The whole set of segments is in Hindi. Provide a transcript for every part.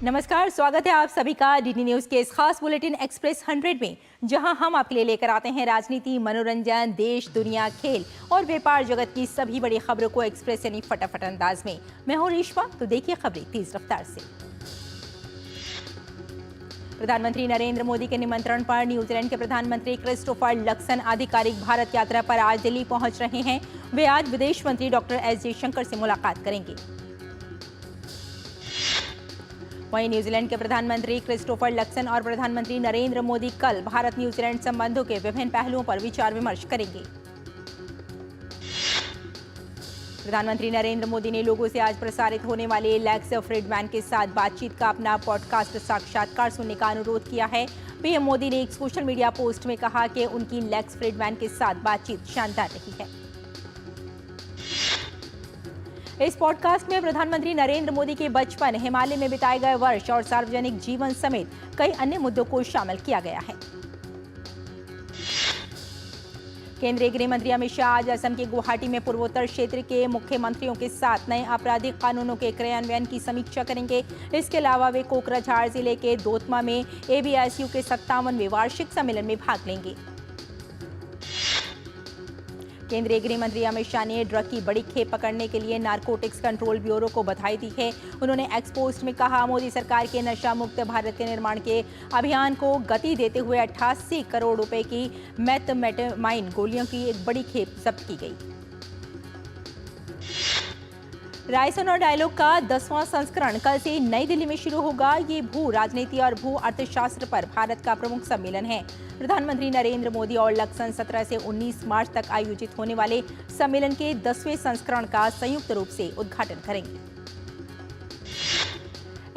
नमस्कार, स्वागत है आप सभी का डीडी न्यूज के इस खास बुलेटिन एक्सप्रेस 100 में, जहां हम आपके लिए लेकर आते हैं राजनीति, मनोरंजन, देश, दुनिया, खेल और व्यापार जगत की सभी बड़ी खबरों को एक्सप्रेस यानी फटाफट अंदाज में। मैं हूं रेशमा, तो देखिए खबरें तेज रफ्तार से। प्रधानमंत्री नरेंद्र मोदी के निमंत्रण पर न्यूजीलैंड के प्रधानमंत्री क्रिस्टोफर लक्सन आधिकारिक भारत यात्रा पर आज दिल्ली पहुंच रहे हैं। वे आज विदेश मंत्री डॉक्टर एस जयशंकर से मुलाकात करेंगे। वहीं न्यूजीलैंड के प्रधानमंत्री क्रिस्टोफर लक्सन और प्रधानमंत्री नरेंद्र मोदी कल भारत न्यूजीलैंड संबंधों के विभिन्न पहलुओं पर विचार विमर्श करेंगे। प्रधानमंत्री नरेंद्र मोदी ने लोगों से आज प्रसारित होने वाले लेक्स फ्रीडमैन के साथ बातचीत का अपना पॉडकास्ट साक्षात्कार सुनने का अनुरोध किया है। पीएम मोदी ने एक सोशल मीडिया पोस्ट में कहा कि उनकी लेक्स फ्रीडमैन के साथ बातचीत शानदार रही है। इस पॉडकास्ट में प्रधानमंत्री नरेंद्र मोदी के बचपन, हिमालय में बिताए गए वर्ष और सार्वजनिक जीवन समेत कई अन्य मुद्दों को शामिल किया गया है। केंद्रीय गृह मंत्री अमित शाह आज असम के गुवाहाटी में पूर्वोत्तर क्षेत्र के मुख्यमंत्रियों के साथ नए आपराधिक कानूनों के क्रियान्वयन की समीक्षा करेंगे। इसके अलावा वे कोकराझार जिले के दोतमा में एबीएसयू के 57वें वार्षिक सम्मेलन में भाग लेंगे। केंद्रीय गृह मंत्री अमित शाह ने ड्रग की बड़ी खेप पकड़ने के लिए नारकोटिक्स कंट्रोल ब्यूरो को बधाई दी है। उन्होंने एक्स पोस्ट में कहा, मोदी सरकार के नशा मुक्त भारत के निर्माण के अभियान को गति देते हुए 88 करोड़ रुपए की मेथाम्फेटामाइन गोलियों की एक बड़ी खेप जब्त की गई। रायसन और डायलॉग का 10वां संस्करण कल से नई दिल्ली में शुरू होगा। ये भू राजनीति और भू अर्थशास्त्र पर भारत का प्रमुख सम्मेलन है। प्रधानमंत्री नरेंद्र मोदी और लक्सन 17 से 19 मार्च तक आयोजित होने वाले सम्मेलन के 10वें संस्करण का संयुक्त रूप से उद्घाटन करेंगे।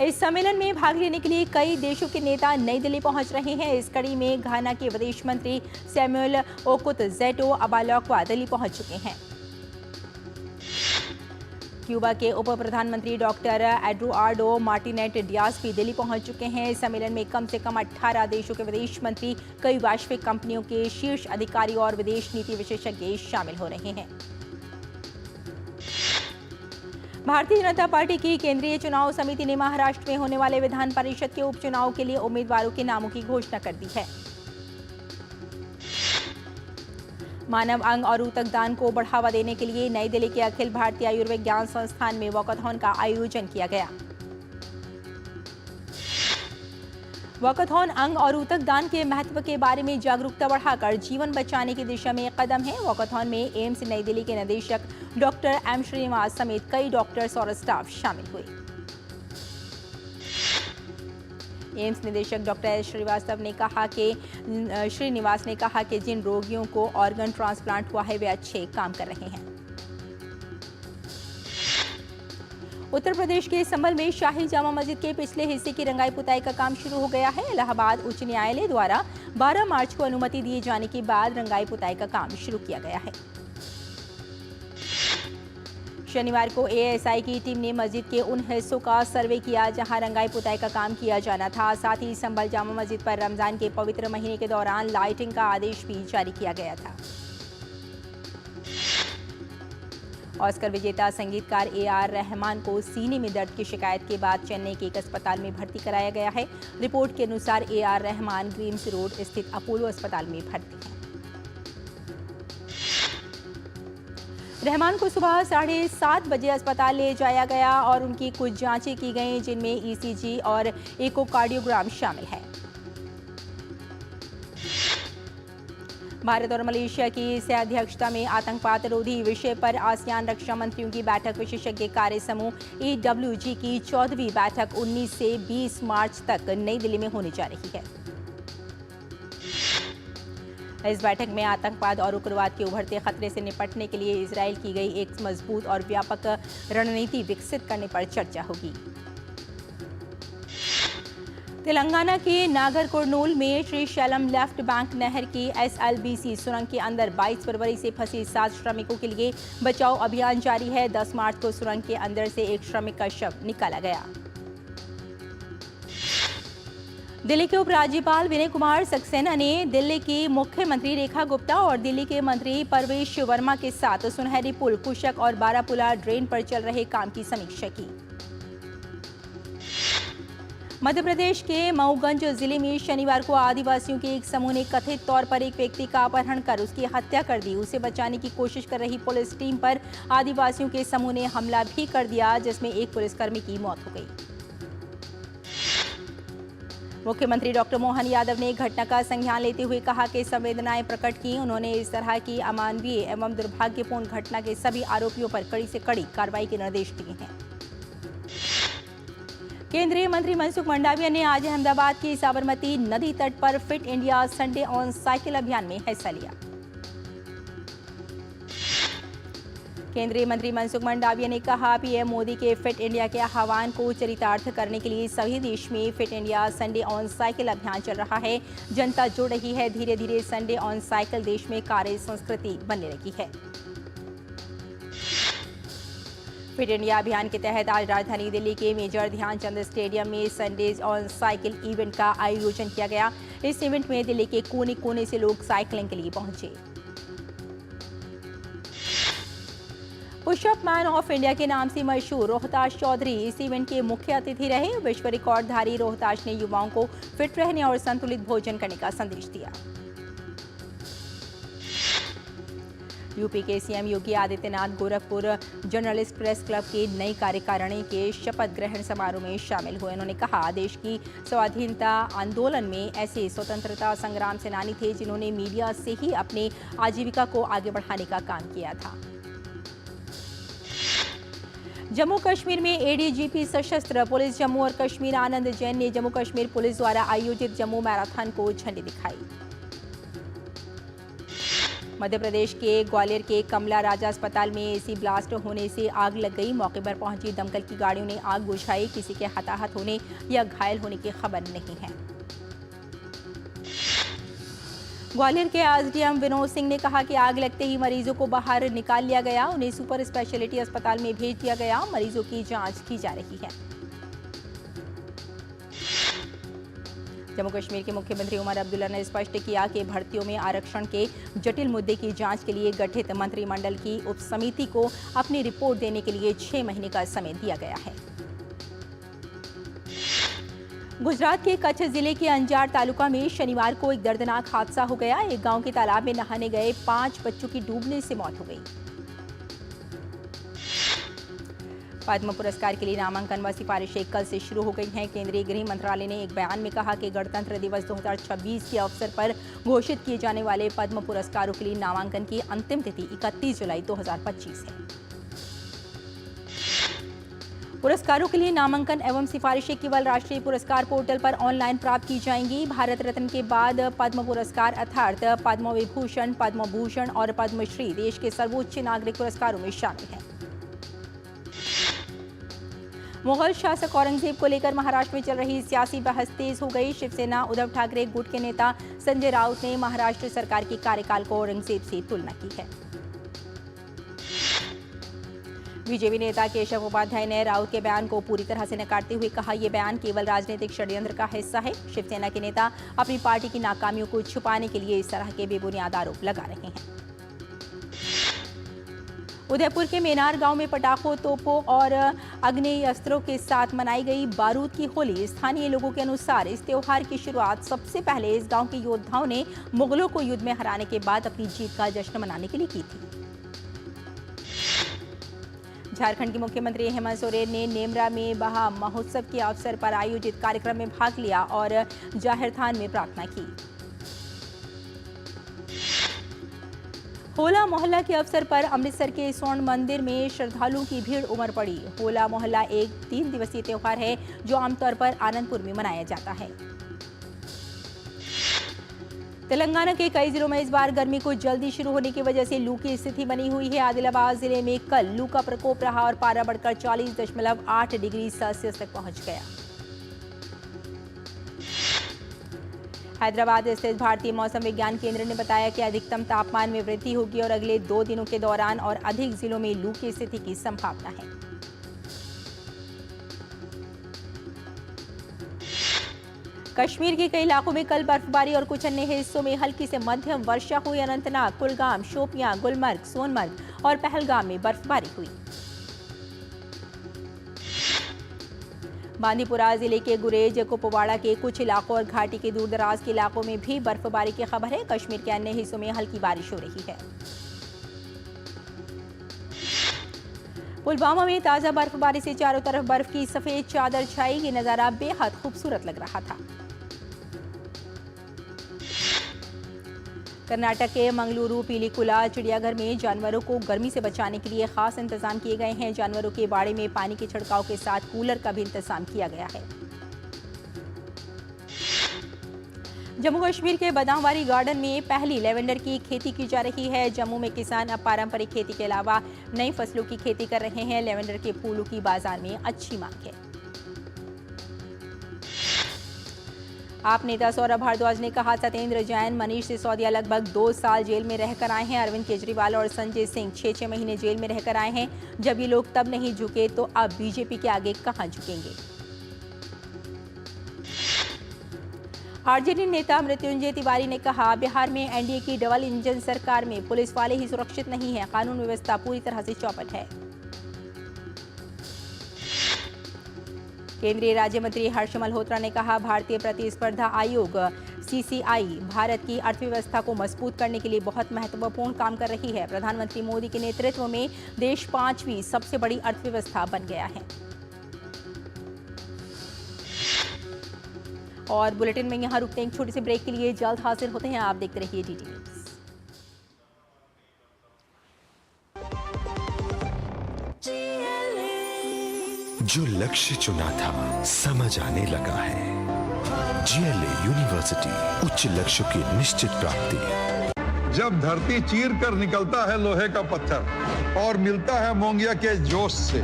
इस सम्मेलन में भाग लेने के लिए कई देशों के नेता नई दिल्ली पहुंच रहे हैं। इस कड़ी में घाना के विदेश मंत्री सैमुअल ओकुत जेटो अबालोक्वा दिल्ली पहुंच चुके हैं। क्यूबा के उप प्रधानमंत्री डॉक्टर एडुआर्डो मार्टिनेज डियाज भी दिल्ली पहुंच चुके हैं। इस सम्मेलन में कम से कम 18 देशों के विदेश मंत्री, कई वैश्विक कंपनियों के शीर्ष अधिकारी और विदेश नीति विशेषज्ञ शामिल हो रहे हैं। भारतीय जनता पार्टी की केंद्रीय चुनाव समिति ने महाराष्ट्र में होने वाले विधान परिषद के उपचुनाव के लिए उम्मीदवारों के नामों की घोषणा कर दी है। मानव अंग और ऊतक दान को बढ़ावा देने के लिए नई दिल्ली के अखिल भारतीय आयुर्विज्ञान संस्थान में वॉकाथॉन का आयोजन किया गया। वॉकाथॉन अंग और ऊतक दान के महत्व के बारे में जागरूकता बढ़ाकर जीवन बचाने की दिशा में एक कदम है। वॉकाथॉन में एम्स नई दिल्ली के निदेशक डॉक्टर एम श्रीनिवास समेत कई डॉक्टर्स और स्टाफ शामिल हुए। एम्स निदेशक डॉक्टर एस श्रीवास्तव ने कहा कि जिन रोगियों को ऑर्गन ट्रांसप्लांट हुआ है वे अच्छे काम कर रहे हैं। उत्तर प्रदेश के संभल में शाही जामा मस्जिद के पिछले हिस्से की रंगाई पुताई का काम शुरू हो गया है। इलाहाबाद उच्च न्यायालय द्वारा 12 मार्च को अनुमति दिए जाने के बाद रंगाई पुताई का काम शुरू किया गया है। शनिवार को एएसआई की टीम ने मस्जिद के उन हिस्सों का सर्वे किया जहां रंगाई पुताई का काम किया जाना था। साथ ही संभल जामा मस्जिद पर रमजान के पवित्र महीने के दौरान लाइटिंग का आदेश भी जारी किया गया था। ऑस्कर विजेता संगीतकार AR रहमान को सीने में दर्द की शिकायत के बाद चेन्नई के एक अस्पताल में भर्ती कराया गया है। रिपोर्ट के अनुसार AR रहमान ग्रीम्स रोड स्थित अपोलो अस्पताल में भर्ती है। रहमान को सुबह 7:30 बजे अस्पताल ले जाया गया और उनकी कुछ जांचें की गईं, जिनमें ECG और इकोकार्डियोग्राम शामिल है। भारत और मलेशिया की सहअध्यक्षता में आतंकवाद रोधी विषय पर आसियान रक्षा मंत्रियों की बैठक विशेषज्ञ कार्य समूह EWG की 14वीं बैठक 19 से 20 मार्च तक नई दिल्ली में होने जा रही है। इस बैठक में आतंकवाद और उग्रवाद के उभरते खतरे से निपटने के लिए इजरायल की गई एक मजबूत और व्यापक रणनीति विकसित करने पर चर्चा होगी। तेलंगाना के नागर कुर्नूल में श्री शैलम लेफ्ट बैंक नहर की SLBC सुरंग के अंदर 22 फरवरी से फंसे 7 श्रमिकों के लिए बचाव अभियान जारी है। 10 मार्च को सुरंग के अंदर से एक श्रमिक का शव निकाला गया। दिल्ली के उपराज्यपाल विनय कुमार सक्सेना ने दिल्ली की मुख्यमंत्री रेखा गुप्ता और दिल्ली के मंत्री परवेश वर्मा के साथ सुनहरी पुल, कुशक और बारापुला ड्रेन पर चल रहे काम की समीक्षा की। मध्य प्रदेश के मऊगंज जिले में शनिवार को आदिवासियों के एक समूह ने कथित तौर पर एक व्यक्ति का अपहरण कर उसकी हत्या कर दी। उसे बचाने की कोशिश कर रही पुलिस टीम पर आदिवासियों के समूह ने हमला भी कर दिया, जिसमें एक पुलिसकर्मी की मौत हो गई। मुख्यमंत्री डॉक्टर मोहन यादव ने घटना का संज्ञान लेते हुए कहा कि संवेदनाएं प्रकट की। उन्होंने इस तरह की अमानवीय एवं दुर्भाग्यपूर्ण घटना के सभी आरोपियों पर कड़ी से कड़ी कार्रवाई के निर्देश दिए हैं। केंद्रीय मंत्री मनसुख मंडाविया ने आज अहमदाबाद की साबरमती नदी तट पर fit India Sunday on cycle अभियान में हिस्सा लिया। केंद्रीय मंत्री मनसुख मंडाविया ने कहा, पीएम मोदी के फिट इंडिया के आह्वान को चरितार्थ करने के लिए सभी देश में fit India Sunday on cycle अभियान चल रहा है। जनता जुड़ रही है। धीरे धीरे संडे ऑन साइकिल देश में कार्य संस्कृति बनने लगी है। फिट इंडिया अभियान के तहत आज राजधानी दिल्ली के मेजर ध्यानचंद स्टेडियम में संडेज ऑन साइकिल इवेंट का आयोजन किया गया। इस इवेंट में दिल्ली के कोने कोने से लोग साइकिलिंग के लिए पहुंचे। पुशअप मैन ऑफ इंडिया के नाम से मशहूर रोहताश चौधरी इस इवेंट के मुख्य अतिथि रहे। विश्व रिकॉर्डधारी रोहताश ने युवाओं को फिट रहने और संतुलित भोजन करने का संदेश दिया। यूपी के CM Yogi Adityanath Gorakhpur journalist press club के नई कार्यकारिणी के शपथ ग्रहण समारोह में शामिल हुए। उन्होंने कहा, देश की स्वाधीनता आंदोलन में ऐसे स्वतंत्रता संग्राम सेनानी थे जिन्होंने मीडिया से ही अपनी आजीविका को आगे बढ़ाने का काम किया था। जम्मू कश्मीर में एडीजीपी सशस्त्र पुलिस जम्मू और कश्मीर आनंद जैन ने जम्मू कश्मीर पुलिस द्वारा आयोजित जम्मू मैराथन को झंडी दिखाई। मध्य प्रदेश के ग्वालियर के कमला राजा अस्पताल में एसी ब्लास्ट होने से आग लग गई। मौके पर पहुंची दमकल की गाड़ियों ने आग बुझाई। किसी के हताहत होने या घायल होने की खबर नहीं है। ग्वालियर के एसडीएम विनोद सिंह ने कहा कि आग लगते ही मरीजों को बाहर निकाल लिया गया। उन्हें सुपर स्पेशलिटी अस्पताल में भेज दिया गया। मरीजों की जांच की जा रही है। जम्मू कश्मीर के मुख्यमंत्री उमर अब्दुल्ला ने स्पष्ट किया कि भर्तियों में आरक्षण के जटिल मुद्दे की जांच के लिए गठित मंत्रिमंडल की उप समिति को अपनी रिपोर्ट देने के लिए 6 महीने का समय दिया गया है। गुजरात के कच्छ जिले के अंजार तालुका में शनिवार को एक दर्दनाक हादसा हो गया। एक गांव के तालाब में नहाने गए 5 बच्चों की डूबने से मौत हो गई। पद्म पुरस्कार के लिए नामांकन व सिफारिशें कल से शुरू हो गई हैं। केंद्रीय गृह मंत्रालय ने एक बयान में कहा कि गणतंत्र दिवस 2026 के अवसर पर घोषित किए जाने वाले पद्म पुरस्कारों के लिए नामांकन की अंतिम तिथि 31 जुलाई 2025 है। पुरस्कारों के लिए नामांकन एवं सिफारिशें केवल राष्ट्रीय पुरस्कार पोर्टल पर ऑनलाइन प्राप्त की जाएंगी। भारत रत्न के बाद पद्म पुरस्कार अर्थात पद्म विभूषण, पद्म भूषण और पद्मश्री देश के सर्वोच्च नागरिक पुरस्कारों में शामिल हैं। मुगल शासक औरंगजेब को लेकर महाराष्ट्र में चल रही सियासी बहस तेज हो गई। शिवसेना उद्धव ठाकरे गुट के नेता संजय राउत ने महाराष्ट्र सरकार के कार्यकाल को औरंगजेब से तुलना की है। बीजेपी नेता केशव उपाध्याय ने राउत के बयान को पूरी तरह से नकारते हुए कहा, यह बयान केवल राजनीतिक षड्यंत्र का हिस्सा है। शिवसेना के नेता अपनी पार्टी की नाकामियों को छुपाने के लिए इस तरह के बेबुनियाद आरोप लगा रहे हैं। उदयपुर के मेनार गांव में पटाखों, तोपों और आग्नेय अस्त्रों के साथ मनाई गई बारूद की होली। स्थानीय लोगों के अनुसार इस त्योहार की शुरुआत सबसे पहले इस गांव के योद्धाओं ने मुगलों को युद्ध में हराने के बाद अपनी जीत का जश्न मनाने के लिए की थी। झारखंड के मुख्यमंत्री हेमंत सोरेन ने नेमरा में बहा महोत्सव के अवसर पर आयोजित कार्यक्रम में भाग लिया और जाहिर थान में प्रार्थना की। होला मोहल्ला के अवसर पर अमृतसर के स्वर्ण मंदिर में श्रद्धालुओं की भीड़ उमड़ पड़ी। होला मोहल्ला एक 3 दिवसीय त्योहार है जो आमतौर पर आनंदपुर में मनाया जाता है। तेलंगाना के कई जिलों में इस बार गर्मी को जल्दी शुरू होने की वजह से लू की स्थिति बनी हुई है। आदिलाबाद जिले में कल लू का प्रकोप रहा और पारा बढ़कर 40.8 डिग्री सेल्सियस तक पहुंच गया। हैदराबाद स्थित भारतीय मौसम विज्ञान केंद्र ने बताया कि अधिकतम तापमान में वृद्धि होगी और अगले 2 दिनों के दौरान और अधिक जिलों में लू की स्थिति की संभावना है। कश्मीर के कई इलाकों में कल बर्फबारी और कुछ अन्य हिस्सों में हल्की से मध्यम वर्षा हुई। अनंतनाग, कुलगाम, शोपियां, गुलमर्ग, सोनमर्ग और पहलगाम में बर्फबारी हुई। बांदीपुरा जिले के गुरेज, कुपवाड़ा के कुछ इलाकों और घाटी के दूरदराज के इलाकों में भी बर्फबारी की खबर है। कश्मीर के अन्य हिस्सों में हल्की बारिश हो रही है। पुलवामा में ताजा बर्फबारी से चारों तरफ बर्फ की सफेद चादर छाई। ये नजारा बेहद खूबसूरत लग रहा था। कर्नाटक के मंगलुरु पीलीकुला चिड़ियाघर में जानवरों को गर्मी से बचाने के लिए खास इंतजाम किए गए हैं। जानवरों के बाड़े में पानी के छिड़काव के साथ कूलर का भी इंतजाम किया गया है। जम्मू कश्मीर के बादामवारी गार्डन में पहली लेवेंडर की खेती की जा रही है। जम्मू में किसान अब पारंपरिक खेती के अलावा नई फसलों की खेती कर रहे हैं। लेवेंडर के फूलों की बाजार में अच्छी मांग है। आप नेता सौरभ भारद्वाज ने कहा, सत्येंद्र जैन, मनीष सिसोदिया लगभग 2 साल जेल में रहकर आए हैं। अरविंद केजरीवाल और संजय सिंह 6-6 महीने जेल में रहकर आए हैं। जब ये लोग तब नहीं झुके तो अब बीजेपी के आगे कहां झुकेंगे। आरजेडी नेता मृत्युंजय तिवारी ने कहा, बिहार में एनडीए की डबल इंजन सरकार में पुलिस वाले ही सुरक्षित नहीं है, कानून व्यवस्था पूरी तरह से चौपट है। केंद्रीय राज्य मंत्री हर्ष मल्होत्रा ने कहा, भारतीय प्रतिस्पर्धा आयोग सीसीआई भारत की अर्थव्यवस्था को मजबूत करने के लिए बहुत महत्वपूर्ण काम कर रही है। प्रधानमंत्री मोदी के नेतृत्व में देश 5वीं सबसे बड़ी अर्थव्यवस्था बन गया है। और बुलेटिन में यहाँ रुकते हैं एक छोटे से ब्रेक के लिए, जल्द हाजिर होते हैं। आप देखते रहिए डीटी न्यूज। जो लक्ष्य चुना था समझ आने लगा है। जीएलए यूनिवर्सिटी, उच्च लक्ष्य की निश्चित प्राप्ति। जब धरती चीर कर निकलता है लोहे का पत्थर और मिलता है मोंगिया के जोश से,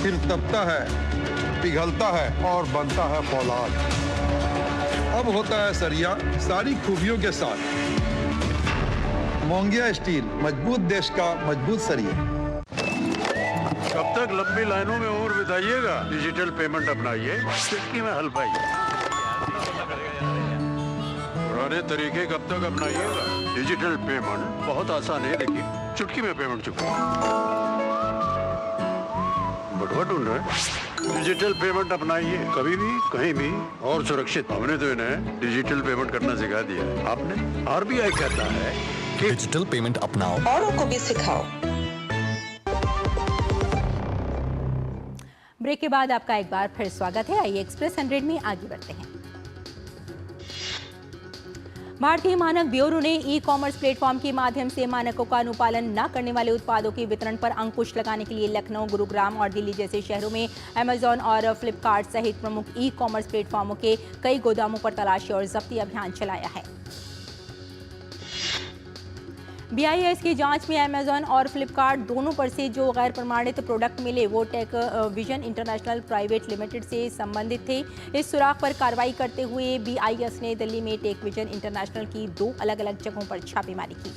फिर तपता है, पिघलता है और बनता है फौलाद। अब होता है सरिया सारी खूबियों के साथ। मोंगिया स्टील, मजबूत देश का मजबूत सरिया। कब तक लंबी लाइनों में उम्र बिताइएगा? डिजिटल पेमेंट अपनाइए, चुटकी में हल पाइए। पुराने तरीके कब तक अपनाइएगा? डिजिटल पेमेंट बहुत आसान है, लेकिन चुटकी में पेमेंट चुका। बटुआ ढूंढ रहे? डिजिटल पेमेंट अपनाइए, कभी भी कहीं भी और सुरक्षित। हमने तो इन्हें डिजिटल पेमेंट करना सिखा दिया। आपने? आरबीआई कहता है कि डिजिटल पेमेंट अपनाओ, औरों को भी सिखाओ। ब्रेक के बाद आपका एक बार फिर स्वागत है। आइए एक्सप्रेस 100 में आगे बढ़ते हैं। भारतीय मानक ब्यूरो ने ई कॉमर्स प्लेटफॉर्म के माध्यम से मानकों का अनुपालन न करने वाले उत्पादों के वितरण पर अंकुश लगाने के लिए लखनऊ, गुरुग्राम और दिल्ली जैसे शहरों में अमेजॉन और फ्लिपकार्ट सहित प्रमुख ई कॉमर्स प्लेटफॉर्मों के कई गोदामों पर तलाशी और जब्ती अभियान चलाया है। BIS की जांच में अमेजॉन और फ्लिपकार्ट दोनों पर से जो गैर प्रमाणित प्रोडक्ट मिले वो tech vision international private limited से संबंधित थे। इस सुराग पर कार्रवाई करते हुए BIS ने दिल्ली में टेक विजन इंटरनेशनल की 2 अलग-अलग जगहों पर छापेमारी की।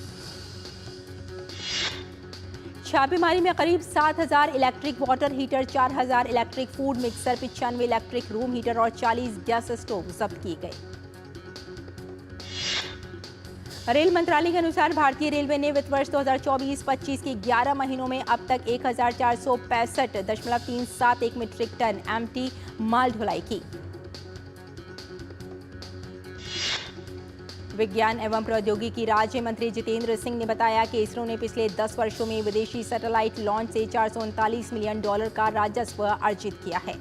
छापेमारी में करीब 7,000 electric water heater, 4,000 electric food mixer, 95 electric room heater और 40 गैस स्टोव जब्त किए गए। रेल मंत्रालय के अनुसार भारतीय रेलवे ने वित्त वर्ष 2024-25 के 11 महीनों में अब तक 1,465.371 मीट्रिक टन एमटी माल ढुलाई की। विज्ञान एवं प्रौद्योगिकी राज्य मंत्री जितेंद्र सिंह ने बताया कि इसरो ने पिछले 10 वर्षों में विदेशी सैटेलाइट लॉन्च से $439 मिलियन का राजस्व अर्जित किया है।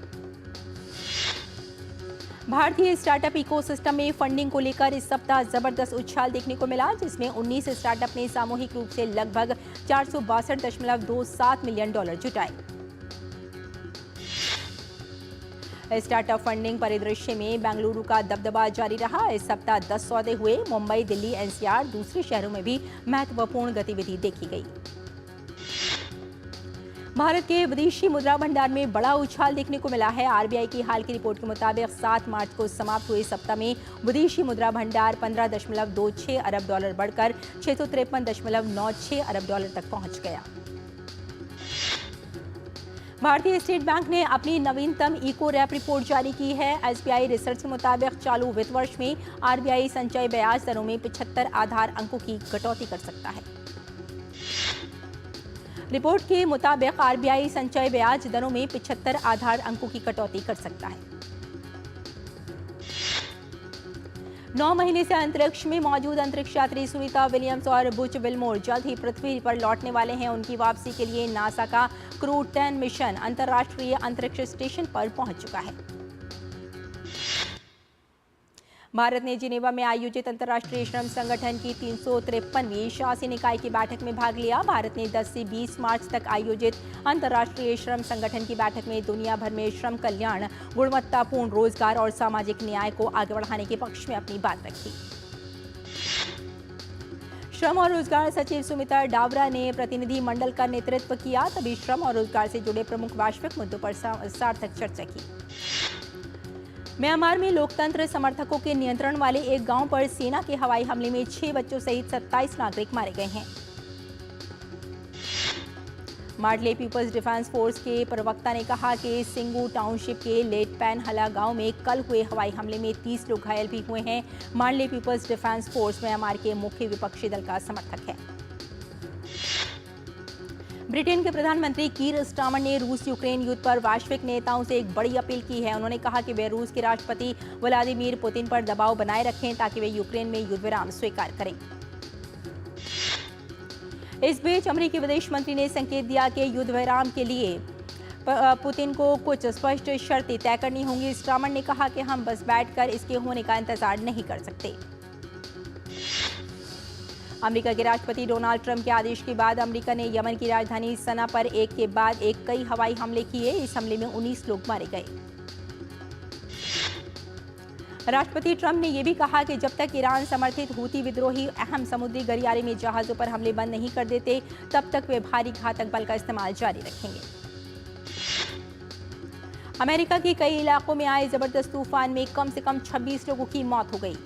भारतीय स्टार्टअप इकोसिस्टम में फंडिंग को लेकर इस सप्ताह जबरदस्त उछाल देखने को मिला, जिसमें 19 स्टार्टअप ने सामूहिक रूप से लगभग $462.27 मिलियन जुटाए। स्टार्टअप फंडिंग परिदृश्य में बेंगलुरु का दबदबा जारी रहा। इस सप्ताह 10 सौदे हुए। मुंबई, दिल्ली, NCR दूसरे शहरों में भी महत्वपूर्ण गतिविधि देखी गई। भारत के विदेशी मुद्रा भंडार में बड़ा उछाल देखने को मिला है। आरबीआई की हाल की रिपोर्ट के मुताबिक 7 मार्च को समाप्त हुए सप्ताह में विदेशी मुद्रा भंडार $15.26 अरब बढ़कर $653.96 अरब तक पहुंच गया। भारतीय स्टेट बैंक ने अपनी नवीनतम इको रैप रिपोर्ट जारी की है। SBI रिसर्च के मुताबिक चालू वित्त वर्ष में आरबीआई संचय ब्याज दरों में 75 आधार अंकों की कटौती कर सकता है। रिपोर्ट के मुताबिक आरबीआई संचय ब्याज दरों में 75 आधार अंकों की कटौती कर सकता है। 9 महीने से अंतरिक्ष में मौजूद अंतरिक्ष यात्री सुनीता विलियम्स और बुच विल्मोर जल्द ही पृथ्वी पर लौटने वाले हैं। उनकी वापसी के लिए नासा का क्रू 10 मिशन अंतर्राष्ट्रीय अंतरिक्ष स्टेशन पर पहुंच चुका है। भारत ने जिनेवा में आयोजित अंतर्राष्ट्रीय श्रम संगठन की 353वीं शासी निकाय की बैठक में भाग लिया। भारत ने 10 से 20 मार्च तक आयोजित अंतर्राष्ट्रीय श्रम संगठन की बैठक में दुनिया भर में श्रम कल्याण, गुणवत्तापूर्ण रोजगार और सामाजिक न्याय को आगे बढ़ाने के पक्ष में अपनी बात रखी। श्रम और रोजगार सचिव सुमिता डावरा ने प्रतिनिधि मंडल का नेतृत्व किया। तभी श्रम और रोजगार से जुड़े प्रमुख वैश्विक मुद्दों पर सार्थक चर्चा की। म्यांमार में लोकतंत्र समर्थकों के नियंत्रण वाले एक गांव पर सेना के हवाई हमले में 6 बच्चों सहित 27 नागरिक मारे गए हैं। मार्डले पीपल्स डिफेंस फोर्स के प्रवक्ता ने कहा कि सिंगू टाउनशिप के लेटपैन हला गांव में कल हुए हवाई हमले में 30 लोग घायल भी हुए हैं। मार्डले पीपल्स डिफेंस फोर्स म्यांमार के मुख्य विपक्षी दल का समर्थक है। ब्रिटेन के प्रधानमंत्री कीर स्टारमर ने रूस यूक्रेन युद्ध पर वैश्विक नेताओं से एक बड़ी अपील की है। उन्होंने कहा कि वे रूस के राष्ट्रपति व्लादिमीर पुतिन पर दबाव बनाए रखें ताकि वे यूक्रेन में युद्ध विराम स्वीकार करें। इस बीच अमेरिकी विदेश मंत्री ने संकेत दिया कि युद्ध विराम के लिए पुतिन को कुछ स्पष्ट शर्तें तय करनी होंगी। स्टारमर ने कहा कि हम बस बैठकर इसके होने का इंतजार नहीं कर सकते। अमेरिका के राष्ट्रपति डोनाल्ड ट्रंप के आदेश के बाद अमेरिका ने यमन की राजधानी सना पर एक के बाद एक कई हवाई हमले किए। इस हमले में 19 लोग मारे गए। राष्ट्रपति ट्रंप ने यह भी कहा कि जब तक ईरान समर्थित हूती विद्रोही अहम समुद्री गलियारे में जहाजों पर हमले बंद नहीं कर देते, तब तक वे भारी घातक बल का इस्तेमाल जारी रखेंगे। अमेरिका के कई इलाकों में आए जबरदस्त तूफान में कम से कम 26 लोगों की मौत हो गई।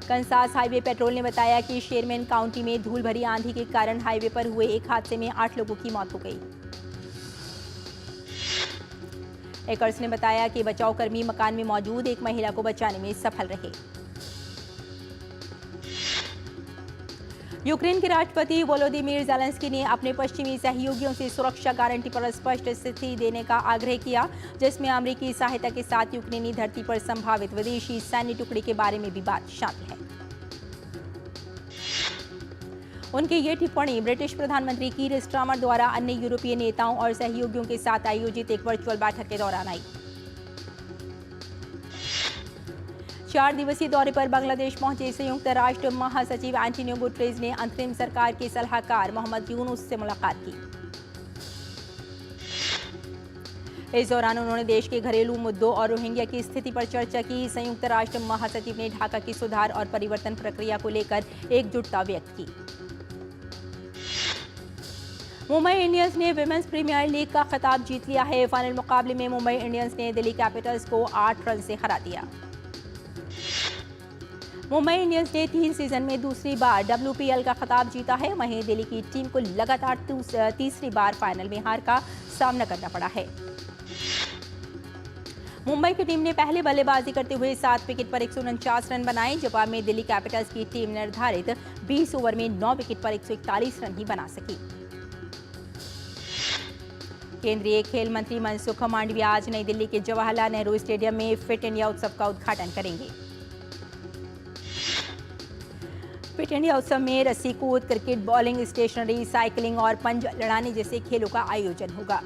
कंसास हाईवे पेट्रोल ने बताया कि शेरमैन काउंटी में धूल भरी आंधी के कारण हाईवे पर हुए एक हादसे में 8 लोगों की मौत हो गई। एकर्स ने बताया कि बचाव कर्मी मकान में मौजूद एक महिला को बचाने में सफल रहे। यूक्रेन के राष्ट्रपति वोलोदिमीर ज़ेलेंस्की ने अपने पश्चिमी सहयोगियों से सुरक्षा गारंटी पर स्पष्ट स्थिति देने का आग्रह किया, जिसमें अमेरिकी सहायता के साथ यूक्रेनी धरती पर संभावित विदेशी सैन्य टुकड़ी के बारे में भी बात शामिल है। उनकी ये टिप्पणी ब्रिटिश प्रधानमंत्री कीर स्टारमर द्वारा अन्य यूरोपीय नेताओं और सहयोगियों के साथ आयोजित एक वर्चुअल बैठक के दौरान आई। 4 दिवसीय दौरे पर बांग्लादेश पहुंचे संयुक्त राष्ट्र महासचिव एंटोनियो गुटेरेस ने अंतरिम सरकार के सलाहकार मोहम्मद यूनुस से मुलाकात की। इस दौरान उन्होंने देश के घरेलू मुद्दों और रोहिंग्या की स्थिति पर चर्चा की। संयुक्त राष्ट्र महासचिव ने ढाका की सुधार और परिवर्तन प्रक्रिया को लेकर एकजुटता व्यक्त की। मुंबई इंडियंस ने विमेंस प्रीमियर लीग का खिताब जीत लिया है। फाइनल मुकाबले में मुंबई इंडियंस ने दिल्ली कैपिटल्स को 8 रन से हरा दिया। मुंबई इंडियंस ने 3 सीजन में दूसरी बार WPL का खिताब जीता है। वहीं दिल्ली की टीम को लगातार तीसरी बार फाइनल में हार का सामना करना पड़ा है। मुंबई की टीम ने पहले बल्लेबाजी करते हुए 7 विकेट पर 149 रन बनाए। जवाब में दिल्ली कैपिटल्स की टीम निर्धारित 20 ओवर में 9 विकेट पर 141 रन ही बना सकी। केंद्रीय खेल मंत्री मनसुख मांडविया आज नई दिल्ली के जवाहरलाल नेहरू स्टेडियम में फिट इंडिया उत्सव का उद्घाटन करेंगे। फिट इंडिया उत्सव में रस्सी कूद, क्रिकेट, बॉलिंग, स्टेशनरी, साइकिलिंग और पंज लड़ाने जैसे खेलों का आयोजन होगा।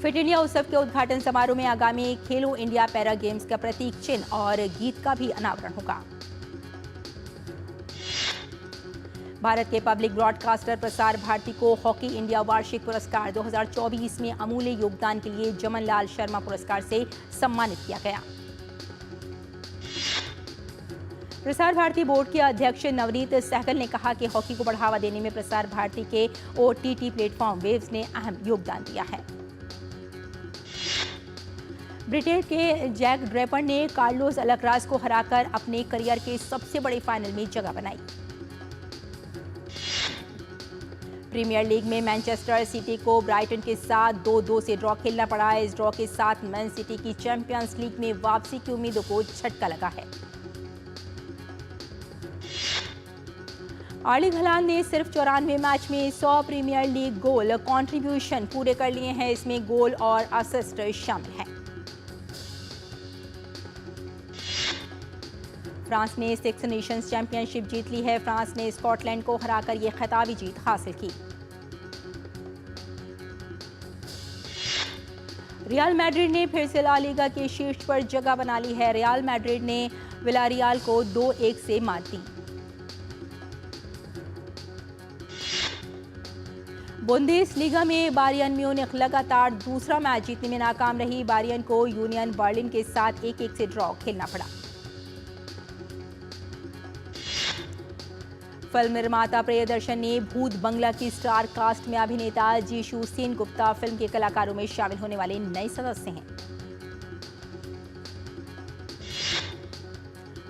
फिट इंडिया उत्सव के उद्घाटन समारोह में आगामी खेलो इंडिया पैरा गेम्स का प्रतीक चिन्ह और गीत का भी अनावरण होगा। भारत के पब्लिक ब्रॉडकास्टर प्रसार भारती को हॉकी इंडिया वार्षिक पुरस्कार 2024 में अमूल्य योगदान के लिए जमनलाल शर्मा पुरस्कार से सम्मानित किया गया। प्रसार भारती बोर्ड के अध्यक्ष नवनीत सहगल ने कहा कि हॉकी को बढ़ावा देने में प्रसार भारती के OTT प्लेटफॉर्म वेव्स ने अहम योगदान दिया है। ब्रिटेन के जैक ड्रेपर ने कार्लोस अल्कराज को हराकर अपने करियर के सबसे बड़े फाइनल में जगह बनाई। प्रीमियर लीग में मैनचेस्टर सिटी को ब्राइटन के साथ 2-2 से ड्रॉ खेलना पड़ा। इस ड्रॉ के साथ मैन सिटी की चैंपियंस लीग में वापसी की उम्मीदों को झटका लगा है। आर्लिंग हलांड ने सिर्फ 94 मैच में 100 प्रीमियर लीग गोल कंट्रीब्यूशन पूरे कर लिए हैं। इसमें गोल और असिस्ट शामिल हैं। फ्रांस ने 6 नेशंस चैंपियनशिप जीत ली है। फ्रांस ने स्कॉटलैंड को हराकर ये खिताबी जीत हासिल की। रियल मैड्रिड ने फिर से ला लीगा के शीर्ष पर जगह बना ली है। रियल मैड्रिड ने विलारियल को 2-1 से मात दी। बुंदेसलीगा में बायर्न म्यूनिख लगातार दूसरा मैच जीतने में नाकाम रही। बायर्न को यूनियन बर्लिन के साथ 1-1 से ड्रॉ खेलना पड़ा। फिल्म निर्माता प्रियदर्शन ने भूत बंगला की स्टार कास्ट में अभिनेता जीशु सेनगुप्ता फिल्म के कलाकारों में शामिल होने वाले नए सदस्य हैं।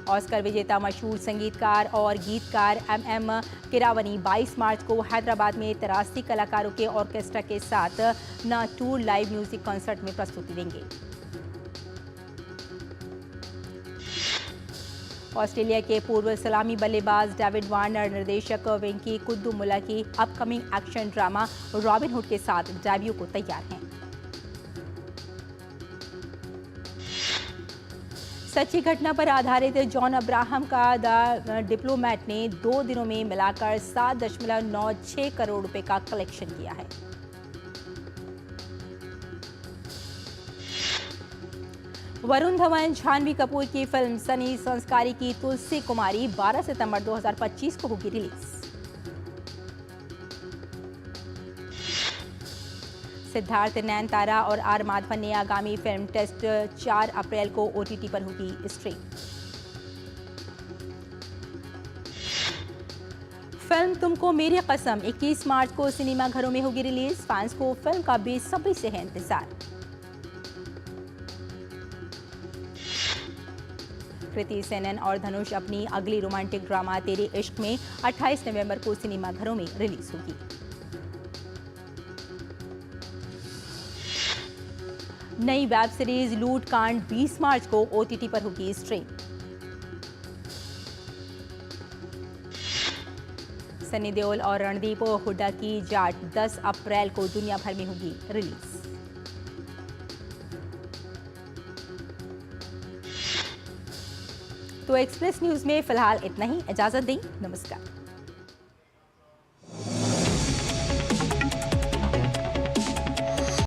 ऑस्कर विजेता मशहूर संगीतकार और गीतकार एम किरावनी 22 मार्च को हैदराबाद में 83 कलाकारों के ऑर्केस्ट्रा के साथ न टूर लाइव म्यूजिक कॉन्सर्ट में प्रस्तुति देंगे। ऑस्ट्रेलिया के पूर्व सलामी बल्लेबाज डेविड वार्नर निर्देशक वेंकी कुद्दुमुला की upcoming action drama robin hood के साथ डेब्यू को तैयार हैं। सच्ची घटना पर आधारित जॉन अब्राहम का द डिप्लोमैट ने 2 दिनों में मिलाकर 7.96 करोड़ रुपए का कलेक्शन किया है। वरुण धवन जाह्नवी कपूर की फिल्म सनी संस्कारी की तुलसी कुमारी 12 सितंबर 2025 को होगी रिलीज। सिद्धार्थ, नयनतारा और आर माधवन ने आगामी फिल्म टेस्ट 4 अप्रैल को OTT पर होगी स्ट्रीम। फिल्म तुमको मेरी कसम 21 मार्च को सिनेमाघरों में होगी रिलीज। फैंस को फिल्म का बेसब्री से है इंतजार। कृति सेनन और धनुष अपनी अगली रोमांटिक ड्रामा तेरे इश्क में 28 नवंबर को सिनेमाघरों में रिलीज होगी। नई वेब सीरीज लूट कांड 20 मार्च को OTT पर होगी स्ट्रीम। सनी देओल और रणदीप हुड्डा की जाट 10 अप्रैल को दुनिया भर में होगी रिलीज। तो एक्सप्रेस न्यूज में फिलहाल इतना ही। इजाजत दें, नमस्कार।